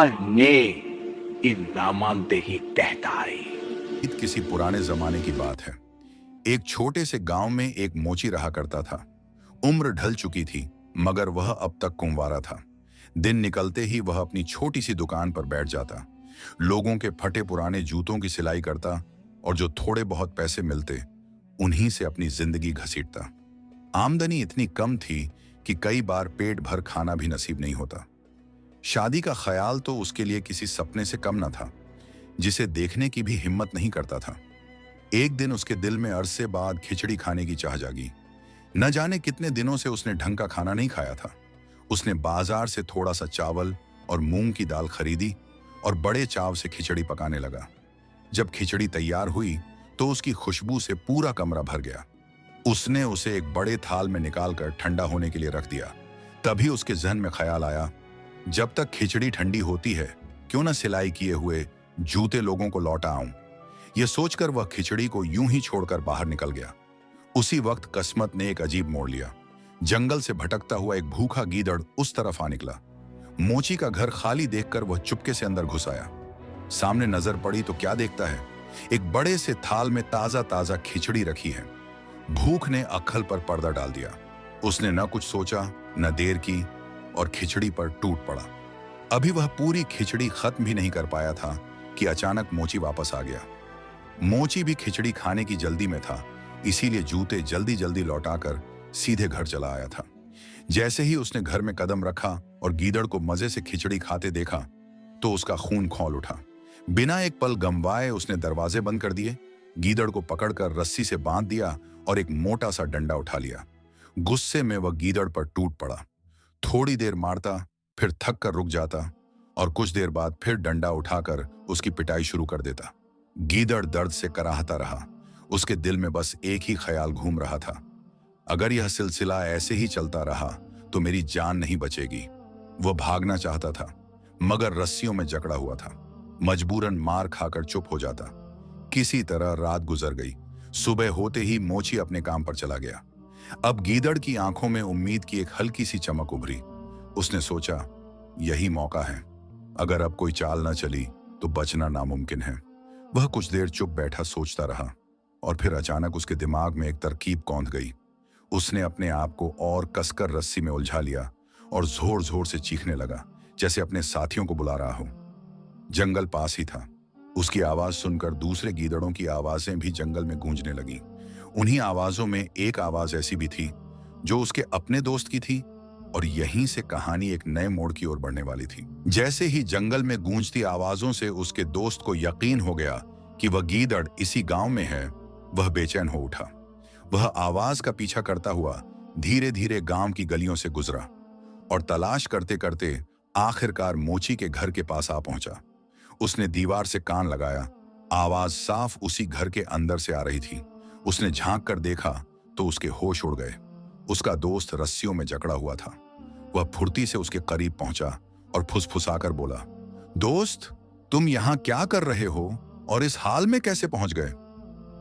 ने इनामांदेही कहताई। किसी पुराने जमाने की बात है। एक छोटे से गांव में एक मोची रहा करता था। उम्र ढल चुकी थी, मगर वह अब तक कुंवारा था। दिन निकलते ही वह अपनी छोटी सी दुकान पर बैठ जाता, लोगों के फटे पुराने जूतों की सिलाई करता और जो थोड़े बहुत पैसे मिलते उन्हीं से अपनी जिंदगी घसीटता। आमदनी इतनी कम थी कि कई बार पेट भर खाना भी नसीब नहीं होता। शादी का ख्याल तो उसके लिए किसी सपने से कम न था, जिसे देखने की भी हिम्मत नहीं करता था। एक दिन उसके दिल में अरसे बाद खिचड़ी खाने की चाह जागी। न जाने कितने दिनों से उसने ढंग का खाना नहीं खाया था। उसने बाजार से थोड़ा सा चावल और मूंग की दाल खरीदी और बड़े चाव से खिचड़ी पकाने लगा। जब खिचड़ी तैयार हुई तो उसकी खुशबू से पूरा कमरा भर गया। उसने उसे एक बड़े थाल में निकालकर ठंडा होने के लिए रख दिया। तभी उसके जहन में ख्याल आया, जब तक खिचड़ी ठंडी होती है क्यों न सिलाई किए हुए जूते लोगों को लौटा आऊं। यह सोचकर वह खिचड़ी को यूं ही छोड़कर बाहर निकल गया। उसी वक्त किस्मत ने एक अजीब मोड़ लिया। जंगल से भटकता हुआ एक भूखा गीदड़ उस तरफ आ निकला। मोची का घर खाली देखकर वह चुपके से अंदर घुस आया। सामने नजर पड़ी तो क्या देखता है, एक बड़े से थाल में ताजा ताजा खिचड़ी रखी है। भूख ने अक्खल पर पर्दा डाल दिया। उसने न कुछ सोचा न देर की और खिचड़ी पर टूट पड़ा। अभी वह पूरी खिचड़ी खत्म भी नहीं कर पाया था कि अचानक मोची वापस आ गया। मोची भी खिचड़ी खाने की जल्दी में था, इसीलिए जूते जल्दी जल्दी लौटाकर सीधे घर चला आया था। जैसे ही उसने घर में कदम रखा और गीदड़ को मजे से खिचड़ी खाते देखा तो उसका खून खौल उठा। बिना एक पल गंवाए उसने दरवाजे बंद कर दिए, गीदड़ को पकड़कर रस्सी से बांध दिया और एक मोटा सा डंडा उठा लिया। गुस्से में वह गीदड़ पर टूट पड़ा। थोड़ी देर मारता, फिर थक कर रुक जाता और कुछ देर बाद फिर डंडा उठाकर उसकी पिटाई शुरू कर देता। गीदड़ दर्द से कराहता रहा। उसके दिल में बस एक ही ख्याल घूम रहा था, अगर यह सिलसिला ऐसे ही चलता रहा तो मेरी जान नहीं बचेगी। वह भागना चाहता था मगर रस्सियों में जकड़ा हुआ था। मजबूरन मार खाकर चुप हो जाता। किसी तरह रात गुजर गई। सुबह होते ही मोची अपने काम पर चला गया। अब गीदड़ की आंखों में उम्मीद की एक हल्की सी चमक उभरी। उसने सोचा, यही मौका है, अगर अब कोई चाल न चली तो बचना नामुमकिन है। वह कुछ देर चुप बैठा सोचता रहा और फिर अचानक उसके दिमाग में एक तरकीब कौंध गई। उसने अपने आप को और कसकर रस्सी में उलझा लिया और जोर जोर से चीखने लगा, जैसे अपने साथियों को बुला रहा हो। जंगल पास ही था। उसकी आवाज सुनकर दूसरे गीदड़ों की आवाजें भी जंगल में गूंजने लगी। उन्हीं आवाजों में एक आवाज ऐसी भी थी जो उसके अपने दोस्त की थी और यहीं से कहानी एक नए मोड़ की ओर बढ़ने वाली थी। जैसे ही जंगल में गूंजती आवाजों से उसके दोस्त को यकीन हो गया कि वह गीदड़ इसी गांव में है, वह बेचैन हो उठा। वह आवाज का पीछा करता हुआ धीरे धीरे गांव की गलियों से गुजरा और तलाश करते करते आखिरकार मोची के घर के पास आ पहुंचा। उसने दीवार से कान लगाया। आवाज साफ उसी घर के अंदर से आ रही थी। उसने झांक कर देखा तो उसके होश उड़ गए। उसका दोस्त रस्सियों में जकड़ा हुआ था। वह फुर्ती से उसके करीब पहुंचा और फुसफुसाकर बोला, दोस्त, तुम यहां क्या कर रहे हो और इस हाल में कैसे पहुंच गए?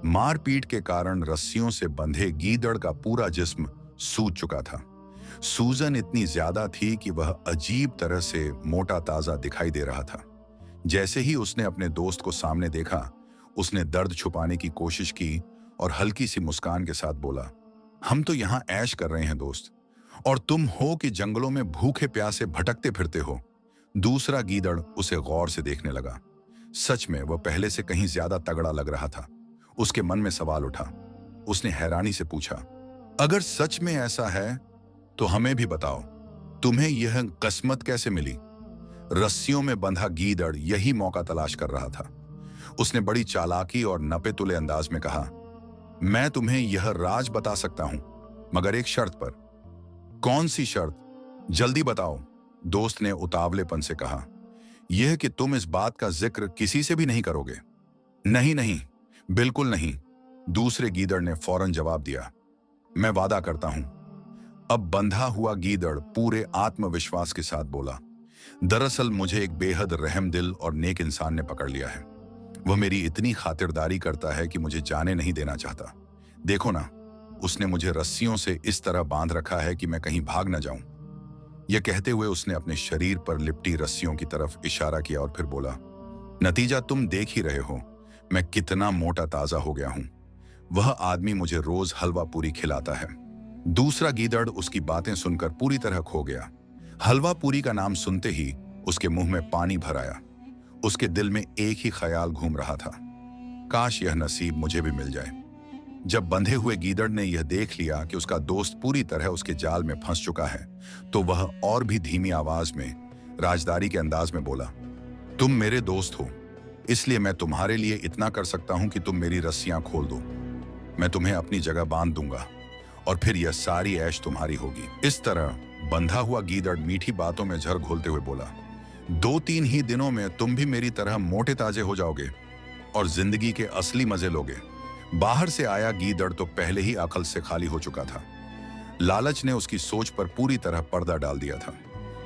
मारपीट के कारण रस्सियों से बंधे गीदड़ का पूरा जिस्म सूज चुका था। सूजन इतनी ज्यादा थी कि वह अजीब तरह से मोटा ताजा दिखाई दे रहा था। जैसे ही उसने अपने दोस्त को सामने देखा, उसने दर्द छुपाने की कोशिश की और हल्की सी मुस्कान के साथ बोला, हम तो यहां ऐश कर रहे हैं दोस्त, और तुम हो कि जंगलों में भूखे प्यासे भटकते फिरते हो। दूसरा गीदड़ उसे गौर से देखने लगा। सच में वह पहले से कहीं ज्यादा तगड़ा लग रहा था। उसके मन में सवाल उठा। उसने हैरानी से पूछा, अगर सच में ऐसा है तो हमें भी बताओ, तुम्हें यह किस्मत कैसे मिली? रस्सियों में बंधा गीदड़ यही मौका तलाश कर रहा था। उसने बड़ी चालाकी और नपे तुले अंदाज में कहा, मैं तुम्हें यह राज बता सकता हूं, मगर एक शर्त पर। कौन सी शर्त? जल्दी बताओ, दोस्त ने उतावलेपन से कहा। यह कि तुम इस बात का जिक्र किसी से भी नहीं करोगे। नहीं नहीं, बिल्कुल नहीं, दूसरे गीदड़ ने फौरन जवाब दिया। मैं वादा करता हूं। अब बंधा हुआ गीदड़ पूरे आत्मविश्वास के साथ बोला, दरअसल मुझे एक बेहद रहमदिल और नेक इंसान ने पकड़ लिया है। वह मेरी इतनी खातिरदारी करता है कि मुझे जाने नहीं देना चाहता। देखो ना, उसने मुझे रस्सियों से इस तरह बांध रखा है कि मैं कहीं भाग न जाऊं। यह कहते हुए उसने अपने शरीर पर लिपटी रस्सियों की तरफ इशारा किया और फिर बोला, नतीजा तुम देख ही रहे हो, मैं कितना मोटा ताजा हो गया हूं। वह आदमी मुझे रोज हलवा पूरी खिलाता है। दूसरा गीदड़ उसकी बातें सुनकर पूरी तरह खो गया। हलवा पूरी का नाम सुनते ही उसके मुंह में पानी भर आया। उसके दिल में एक ही ख्याल घूम रहा था, काश यह नसीब मुझे भी मिल जाए। जब बंधे हुए गीदड़ ने यह देख लिया कि उसका दोस्त पूरी तरह उसके जाल में फंस चुका है, तो वह और भी धीमी आवाज में राजदारी के अंदाज में बोला, तुम मेरे दोस्त हो, इसलिए मैं तुम्हारे लिए इतना कर सकता हूं कि तुम मेरी रस्सियां खोल दो। मैं तुम्हें अपनी जगह बांध दूंगा और फिर यह सारी ऐश तुम्हारी होगी। इस तरह बंधा हुआ गीदड़ मीठी बातों में झर घोलते हुए बोला, 2-3 ही दिनों में तुम भी मेरी तरह मोटे ताजे हो जाओगे और जिंदगी के असली मजे लोगे। बाहर से आया गीदड़ तो पहले ही अकल से खाली हो चुका था। लालच ने उसकी सोच पर पूरी तरह पर्दा डाल दिया था।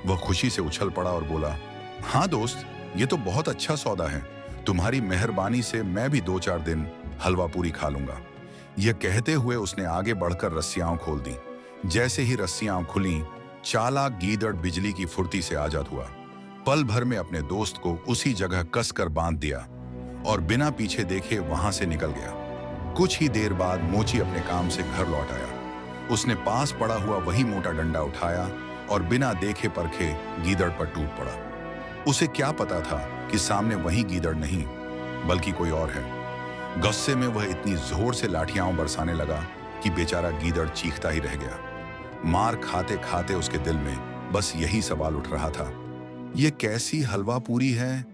वह खुशी से उछल पड़ा और बोला, हाँ दोस्त, ये तो बहुत अच्छा सौदा है। तुम्हारी मेहरबानी से मैं भी 2-4 दिन हलवा पूरी खा लूंगा। यह कहते हुए उसने आगे बढ़कर रस्सियां खोल दी। जैसे ही रस्सियां खुली, चालाक गीदड़ बिजली की फुर्ती से आजाद हुआ। पल भर में अपने दोस्त को उसी जगह कसकर बांध दिया और बिना पीछे देखे वहां से निकल गया। कुछ ही देर बाद मोची अपने काम से घर लौट आया। उसने पास पड़ा हुआ वही मोटा डंडा उठाया और बिना देखे परखे गीदड़ पर टूट पड़ा। उसे क्या पता था कि सामने वही गीदड़ नहीं बल्कि कोई और है। गुस्से में वह इतनी जोर से लाठियां बरसाने लगा कि बेचारा गीदड़ चीखता ही रह गया। मार खाते खाते उसके दिल में बस यही सवाल उठ रहा था, यह कैसी हलवा पूरी है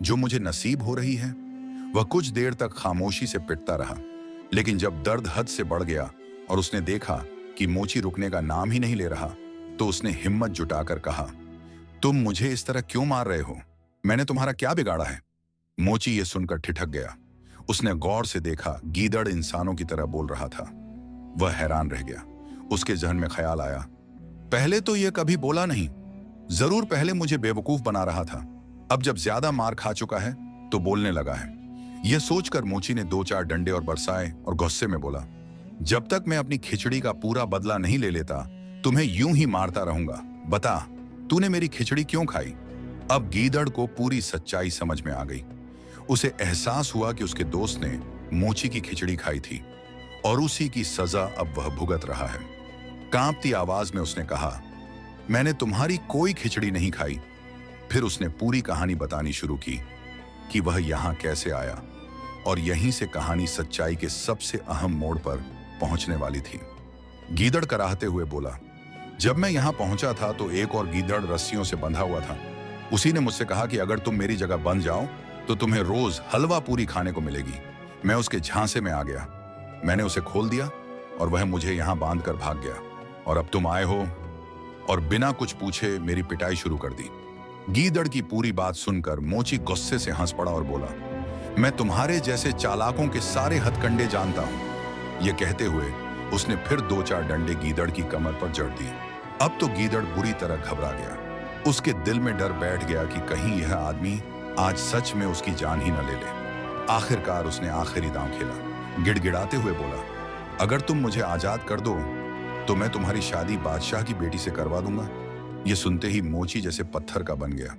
जो मुझे नसीब हो रही है। वह कुछ देर तक खामोशी से पिटता रहा, लेकिन जब दर्द हद से बढ़ गया और उसने देखा कि मोची रुकने का नाम ही नहीं ले रहा, तो उसने हिम्मत जुटाकर कहा, तुम मुझे इस तरह क्यों मार रहे हो? मैंने तुम्हारा क्या बिगाड़ा है? मोची ये सुनकर ठिठक गया। उसने गौर से देखा, गीदड़ इंसानों की तरह बोल रहा था। वह हैरान रह गया। उसके जहन में ख्याल आया, पहले तो यह कभी बोला नहीं, जरूर पहले मुझे बेवकूफ बना रहा था। अब जब ज्यादा मार खा चुका है तो बोलने लगा है। यह सोचकर मोची ने 2-4 डंडे और बरसाए और गुस्से में बोला, जब तक मैं अपनी खिचड़ी का पूरा बदला नहीं ले लेता, तुम्हें यूं ही मारता रहूंगा। बता, तूने मेरी खिचड़ी क्यों खाई? अब गीदड़ को पूरी सच्चाई समझ में आ गई। उसे एहसास हुआ कि उसके दोस्त ने मोची की खिचड़ी खाई थी और उसी की सजा अब वह भुगत रहा है। कांपती आवाज में उसने कहा, मैंने तुम्हारी कोई खिचड़ी नहीं खाई। फिर उसने पूरी कहानी बतानी शुरू की कि वह यहां कैसे आया, और यहीं से कहानी सच्चाई के सबसे अहम मोड़ पर पहुंचने वाली थी। गीदड़ कराहते हुए बोला, जब मैं यहां पहुंचा था तो एक और गीदड़ रस्सियों से बंधा हुआ था। उसी ने मुझसे कहा कि अगर तुम मेरी जगह बन जाओ तो तुम्हें रोज हलवा पूरी खाने को मिलेगी। मैं उसके झांसे में आ गया। मैंने उसे खोल दिया और वह मुझे यहां बांध कर भाग गया, और अब तुम आए हो और बिना कुछ पूछे मेरी पिटाई शुरू कर दी। गीदड़ की पूरी बात सुनकर मोची गुस्से से हंस पड़ा और बोला, मैं तुम्हारे जैसे चालाकों के सारे हथकंडे जानता हूं। यह कहते हुए उसने फिर 2-4 डंडे गीदड़ की कमर पर जड़ दिए। अब तो गीदड़ बुरी तरह घबरा गया। उसके दिल में डर बैठ गया कि कहीं यह आदमी आज सच में उसकी जान ही न ले ले। आखिरकार उसने आखिरी दांव खेला। गिड़गिड़ाते हुए बोला, अगर तुम मुझे आजाद कर दो तो मैं तुम्हारी शादी बादशाह की बेटी से करवा दूंगा। यह सुनते ही मोची जैसे पत्थर का बन गया।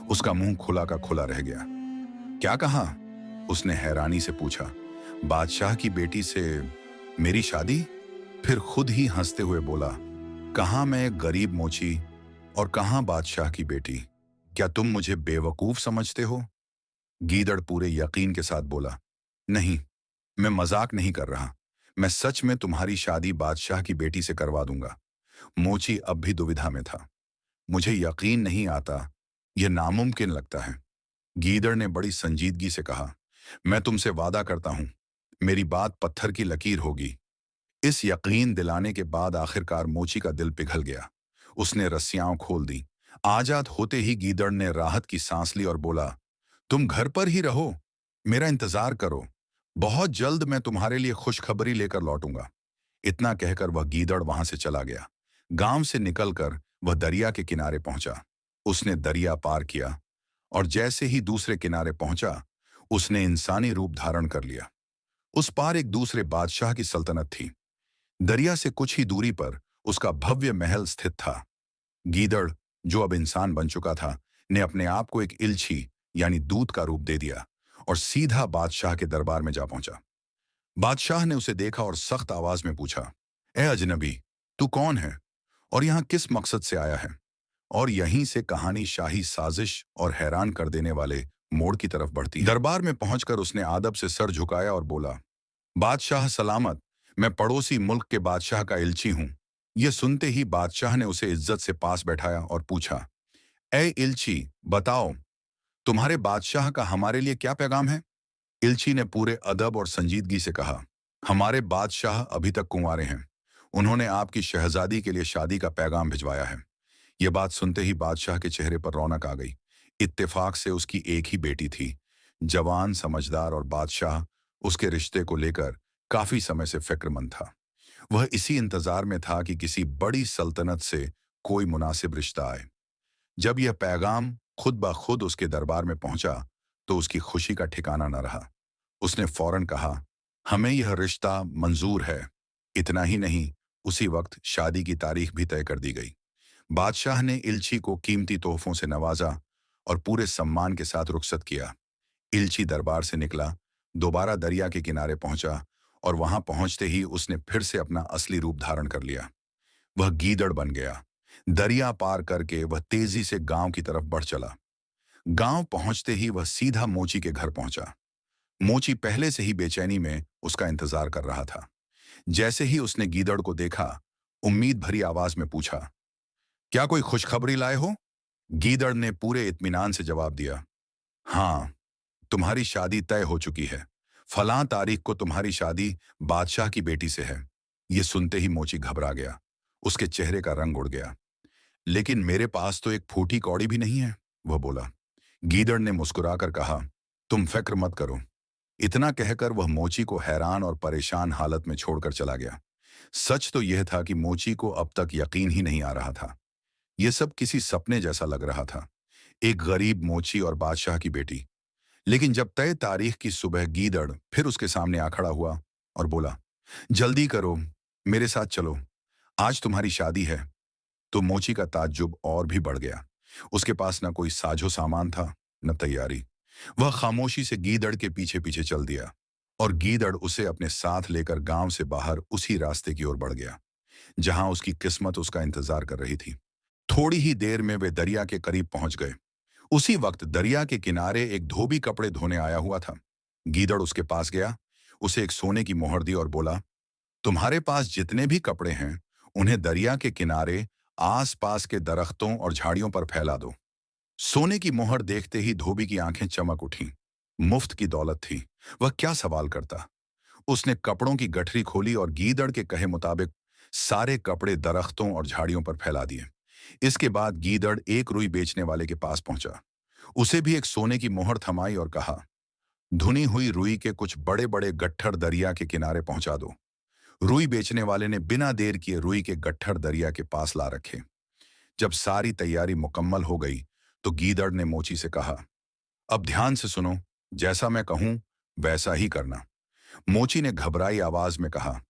उसका मुंह खुला का खुला रह गया। क्या कहा? उसने हैरानी से पूछा। बादशाह की बेटी से मेरी शादी? फिर खुद ही हंसते हुए बोला, कहां मैं एक गरीब मोची और कहां बादशाह की बेटी? क्या तुम मुझे बेवकूफ समझते हो? गीदड़ पूरे यकीन के साथ बोला, नहीं, मैं मजाक नहीं कर रहा। मैं सच में तुम्हारी शादी बादशाह की बेटी से करवा दूंगा। मोची अब भी दुविधा में था। मुझे यकीन नहीं आता, यह नामुमकिन लगता है। गीदड़ ने बड़ी संजीदगी से कहा, मैं तुमसे वादा करता हूं, मेरी बात पत्थर की लकीर होगी। इस यकीन दिलाने के बाद आखिरकार मोची का दिल पिघल गया। उसने रस्सियां खोल दी। आजाद होते ही गीदड़ ने राहत की सांस ली और बोला, तुम घर पर ही रहो, मेरा इंतजार करो। बहुत जल्द मैं तुम्हारे लिए खुशखबरी लेकर लौटूंगा। इतना कहकर वह गीदड़ वहां से चला गया। गांव से निकलकर वह दरिया के किनारे पहुंचा। उसने दरिया पार किया और जैसे ही दूसरे किनारे पहुंचा, उसने इंसानी रूप धारण कर लिया। उस पार एक दूसरे बादशाह की सल्तनत थी। दरिया से कुछ ही दूरी पर उसका भव्य महल स्थित था। गीदड़, जो अब इंसान बन चुका था, ने अपने आप को एक इल्ची यानी दूत का रूप दे दिया और सीधा बादशाह के दरबार में जा पहुंचा। बादशाह ने उसे देखा और सख्त आवाज में पूछा, ए अजनबी, तू कौन है और यहाँ किस मकसद से आया है? और यहीं से कहानी शाही साजिश और हैरान कर देने वाले मोड़ की तरफ बढ़ती है। दरबार में पहुंचकर उसने आदब से सर झुकाया और बोला, बादशाह सलामत, मैं पड़ोसी मुल्क के बादशाह का इल्ची हूं। यह सुनते ही बादशाह ने उसे इज्जत से पास बैठाया और पूछा, ए इल्ची, बताओ, तुम्हारे बादशाह का हमारे लिए क्या पैगाम है? इल्ची ने पूरे अदब और संजीदगी से कहा, हमारे बादशाह अभी तक कुंवारे हैं। उन्होंने आपकी शहजादी के लिए शादी का पैगाम भिजवाया है। यह बात सुनते ही बादशाह के चेहरे पर रौनक आ गई। इत्तेफाक से उसकी एक ही बेटी थी, जवान, समझदार, और बादशाह उसके रिश्ते को लेकर काफी समय से फिक्रमंद था। वह इसी इंतजार में था कि किसी बड़ी सल्तनत से कोई मुनासिब रिश्ता आए। जब यह पैगाम खुद ब खुद उसके दरबार में पहुंचा तो उसकी खुशी का ठिकाना न रहा। उसने फौरन कहा, हमें यह रिश्ता मंजूर है। इतना ही नहीं, उसी वक्त शादी की तारीख भी तय कर दी गई। बादशाह ने इल्ची को कीमती तोहफों से नवाजा और पूरे सम्मान के साथ रुखसत किया। इल्ची दरबार से निकला, दोबारा दरिया के किनारे पहुंचा और वहां पहुंचते ही उसने फिर से अपना असली रूप धारण कर लिया। वह गीदड़ बन गया। दरिया पार करके वह तेजी से गांव की तरफ बढ़ चला। गांव पहुंचते ही वह सीधा मोची के घर पहुंचा। मोची पहले से ही बेचैनी में उसका इंतजार कर रहा था। जैसे ही उसने गीदड़ को देखा, उम्मीद भरी आवाज में पूछा, क्या कोई खुशखबरी लाए हो? गीदड़ ने पूरे इत्मीनान से जवाब दिया, हाँ, तुम्हारी शादी तय हो चुकी है। फलां तारीख को तुम्हारी शादी बादशाह की बेटी से है। यह सुनते ही मोची घबरा गया। उसके चेहरे का रंग उड़ गया। लेकिन मेरे पास तो एक फूटी कौड़ी भी नहीं है, वह बोला। गीदड़ ने मुस्कुराकर कहा, तुम फिक्र मत करो। इतना कहकर वह मोची को हैरान और परेशान हालत में छोड़कर चला गया। सच तो यह था कि मोची को अब तक यकीन ही नहीं आ रहा था। यह सब किसी सपने जैसा लग रहा था। एक गरीब मोची और बादशाह की बेटी। लेकिन जब तय तारीख की सुबह गीदड़ फिर उसके सामने आ खड़ा हुआ और बोला, जल्दी करो, मेरे साथ चलो, आज तुम्हारी शादी है, तो मोची का ताज्जुब और भी बढ़ गया। उसके पास न कोई साजो सामान था, न तैयारी। वह खामोशी से गीदड़ के पीछे पीछे चल दिया और गीदड़ उसे अपने साथ लेकर गांव से बाहर उसी रास्ते की ओर बढ़ गया जहां उसकी किस्मत उसका इंतजार कर रही थी। थोड़ी ही देर में वे दरिया के करीब पहुंच गए। उसी वक्त दरिया के किनारे एक धोबी कपड़े धोने आया हुआ था। गीदड़ उसके पास गया, उसे एक सोने की मोहर दी और बोला, तुम्हारे पास जितने भी कपड़े हैं उन्हें दरिया के किनारे आस-पास के दरख्तों और झाड़ियों पर फैला दो। सोने की मोहर देखते ही धोबी की आंखें चमक उठीं। मुफ्त की दौलत थी, वह क्या सवाल करता। उसने कपड़ों की गठरी खोली और गीदड़ के कहे मुताबिक सारे कपड़े दरख्तों और झाड़ियों पर फैला दिए। इसके बाद गीदड़ एक रुई बेचने वाले के पास पहुंचा। उसे भी एक सोने की मोहर थमाई और कहा, धुनी हुई रुई के कुछ बड़े बड़े गट्ठर दरिया के किनारे पहुंचा दो। रुई बेचने वाले ने बिना देर किए रुई के गट्ठर दरिया के पास ला रखे। जब सारी तैयारी मुकम्मल हो गई तो गीदड़ ने मोची से कहा, अब ध्यान से सुनो, जैसा मैं कहूं वैसा ही करना। मोची ने घबराई आवाज में कहा,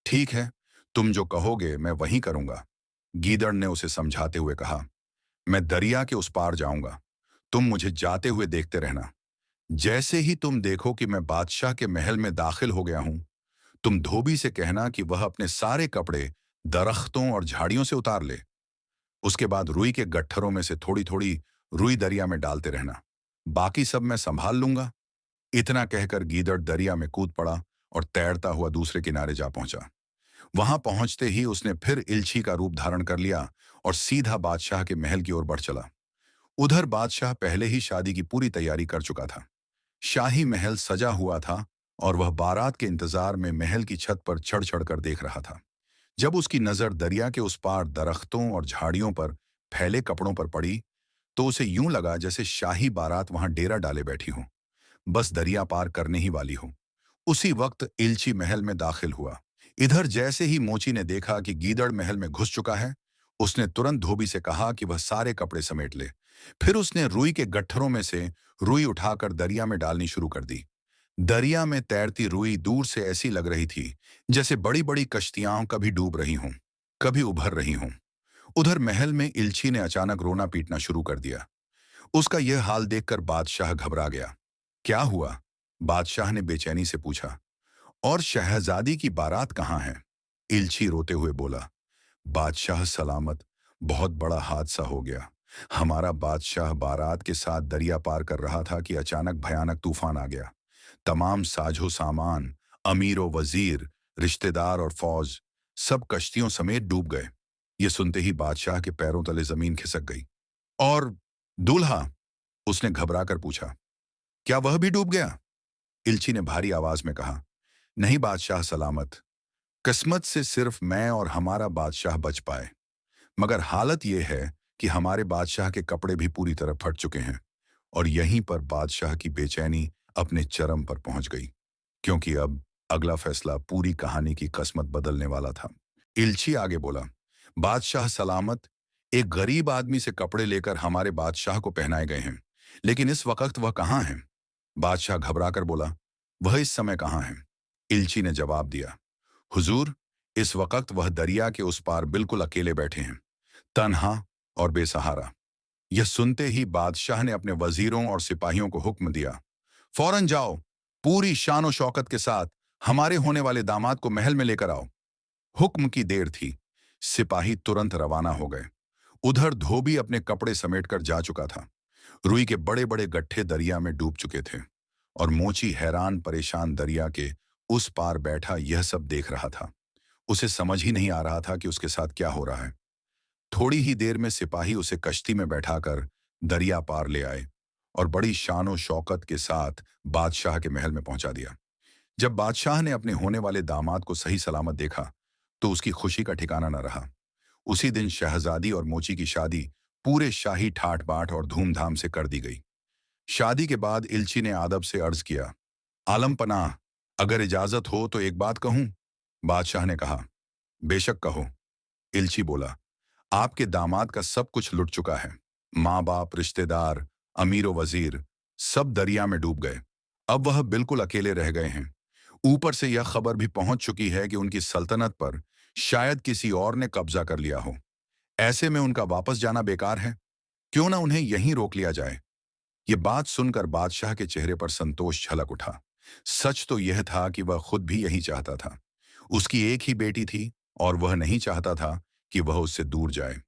ठीक है, तुम जो कहोगे मैं वही करूंगा। गीदड़ ने उसे समझाते हुए कहा, मैं दरिया के उस पार जाऊंगा, तुम मुझे जाते हुए देखते रहना। जैसे ही तुम देखो कि मैं बादशाह के महल में दाखिल हो गया हूं, तुम धोबी से कहना कि वह अपने सारे कपड़े दरख्तों और झाड़ियों से उतार ले। उसके बाद रुई के गट्ठरों में से थोड़ी थोड़ी रुई दरिया में डालते रहना। बाकी सब मैं संभाल लूंगा। इतना कहकर गीदड़ दरिया में कूद पड़ा और तैरता हुआ दूसरे किनारे जा पहुंचा। वहां पहुंचते ही उसने फिर इल्ची का रूप धारण कर लिया और सीधा बादशाह के महल की ओर बढ़ चला। उधर बादशाह पहले ही शादी की पूरी तैयारी कर चुका था। शाही महल सजा हुआ था और वह बारात के इंतजार में महल की छत पर चढ़ चढ़ कर देख रहा था। जब उसकी नजर दरिया के उस पार दरख्तों और झाड़ियों पर फैले कपड़ों पर पड़ी तो उसे यूं लगा जैसे शाही बारात वहां डेरा डाले बैठी हो, बस दरिया पार करने ही वाली हो। उसी वक्त इल्ची महल में दाखिल हुआ। इधर जैसे ही मोची ने देखा कि गीदड़ महल में घुस चुका है, उसने तुरंत धोबी से कहा कि वह सारे कपड़े समेट ले। फिर उसने रुई के गट्ठरों में से रुई उठाकर दरिया में डालनी शुरू कर दी। दरिया में तैरती रुई दूर से ऐसी लग रही थी जैसे बड़ी बड़ी कश्तियां कभी डूब रही हों, कभी उभर रही हों। उधर महल में इल्ची ने अचानक रोना पीटना शुरू कर दिया। उसका यह हाल देखकर बादशाह घबरा गया। क्या हुआ? बादशाह ने बेचैनी से पूछा। और शहजादी की बारात कहाँ है? इल्ची रोते हुए बोला। बादशाह सलामत, बहुत बड़ा हादसा हो गया। हमारा बादशाह बारात के साथ दरिया पार कर रहा था कि अचानक भयानक तूफान आ गया। तमाम साजो सामान, अमीर व वजीर, रिश्तेदार और फौज सब कश्तियों समेत डूब गए। ये सुनते ही बादशाह के पैरों तले जमीन खिसक गई। और दूल्हा? उसने घबराकर पूछा। क्या वह भी डूब गया? इल्ची ने भारी आवाज में कहा। नहीं बादशाह सलामत, किस्मत से सिर्फ मैं और हमारा बादशाह बच पाए। मगर हालत यह है कि हमारे बादशाह के कपड़े भी पूरी तरह फट चुके हैं। और यहीं पर बादशाह की बेचैनी अपने चरम पर पहुंच गई, क्योंकि अब अगला फैसला पूरी कहानी की किस्मत बदलने वाला था। इल्ची आगे बोला। बादशाह सलामत, एक गरीब आदमी से कपड़े लेकर हमारे बादशाह को पहनाए गए हैं, लेकिन इस वक्त वह कहाँ है? बादशाह घबराकर बोला। वह इस समय कहाँ है? इल्ची ने जवाब दिया। हुजूर, इस वक्त वह दरिया के उस पार बिल्कुल अकेले बैठे हैं, तन्हा और बेसहारा। यह सुनते ही बादशाह ने अपने वजीरों और सिपाहियों को हुक्म दिया। फौरन जाओ, पूरी शान और शौकत के साथ हमारे होने वाले दामाद को महल में लेकर आओ। हुक्म की देर थी। सिपाही तुरंत रवाना हो गए। उधर धोबी अपने कपड़े समेटकर जा चुका था। रुई के बड़े बड़े गड्ढे दरिया में डूब चुके थे और मोची हैरान परेशान दरिया के उस पार बैठा यह सब देख रहा था। उसे समझ ही नहीं आ रहा था कि उसके साथ क्या हो रहा है। थोड़ी ही देर में सिपाही उसे कश्ती में बैठाकर दरिया पार ले आए और बड़ी शानो शौकत के साथ बादशाह के महल में पहुंचा दिया। जब बादशाह ने अपने होने वाले दामाद को सही सलामत देखा तो उसकी खुशी का ठिकाना न रहा। उसी दिन शहजादी और मोची की शादी पूरे शाही ठाट बाट और धूमधाम से कर दी गई। शादी के बाद इल्ची ने आदब से अर्ज किया। आलम पनाह, अगर इजाजत हो तो एक बात कहूं? बादशाह ने कहा। बेशक कहो। इल्ची बोला। आपके दामाद का सब कुछ लुट चुका है। माँ बाप, रिश्तेदार, अमीर वजीर सब दरिया में डूब गए। अब वह बिल्कुल अकेले रह गए हैं। ऊपर से यह खबर भी पहुंच चुकी है कि उनकी सल्तनत पर शायद किसी और ने कब्जा कर लिया हो। ऐसे में उनका वापस जाना बेकार है। क्यों ना उन्हें यहीं रोक लिया जाए। ये बात सुनकर बादशाह के चेहरे पर संतोष झलक उठा। सच तो यह था कि वह खुद भी यही चाहता था। उसकी एक ही बेटी थी और वह नहीं चाहता था कि वह उससे दूर जाए।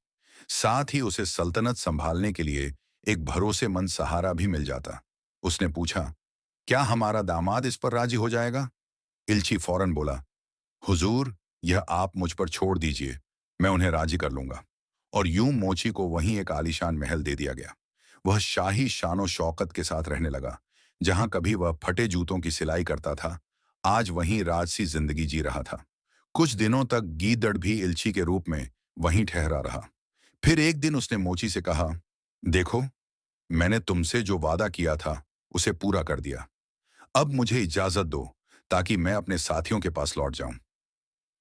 साथ ही उसे सल्तनत संभालने के लिए एक भरोसेमंद सहारा भी मिल जाता। उसने पूछा, क्या हमारा दामाद इस पर राजी हो जाएगा? इल्ची फौरन बोला, हुजूर, यह आप मुझ पर छोड़ दीजिए, मैं उन्हें राजी कर लूंगा। और यूं मोची को वहीं एक आलीशान महल दे दिया गया। वह शाही शानो शौकत के साथ रहने लगा। जहां कभी वह फटे जूतों की सिलाई करता था, आज वहीं राजसी जिंदगी जी रहा था। कुछ दिनों तक गीदड़ भी इल्ची के रूप में वहीं ठहरा रहा। फिर एक दिन उसने मोची से कहा, देखो, मैंने तुमसे जो वादा किया था उसे पूरा कर दिया। अब मुझे इजाजत दो ताकि मैं अपने साथियों के पास लौट जाऊं।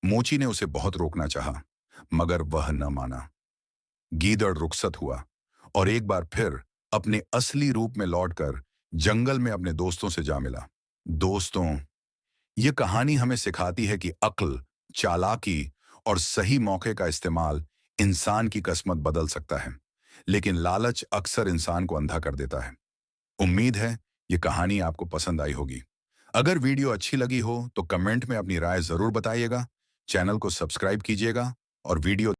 मोची ने उसे बहुत रोकना चाहा, मगर वह न माना। गीदड़ रुखसत हुआ और एक बार फिर अपने असली रूप में लौटकर जंगल में अपने दोस्तों से जा मिला। दोस्तों, ये कहानी हमें सिखाती है कि अक्ल, चालाकी और सही मौके का इस्तेमाल इंसान की किस्मत बदल सकता है, लेकिन लालच अक्सर इंसान को अंधा कर देता है। उम्मीद है ये कहानी आपको पसंद आई होगी। अगर वीडियो अच्छी लगी हो तो कमेंट में अपनी राय जरूर बताइएगा। चैनल को सब्सक्राइब कीजिएगा और वीडियो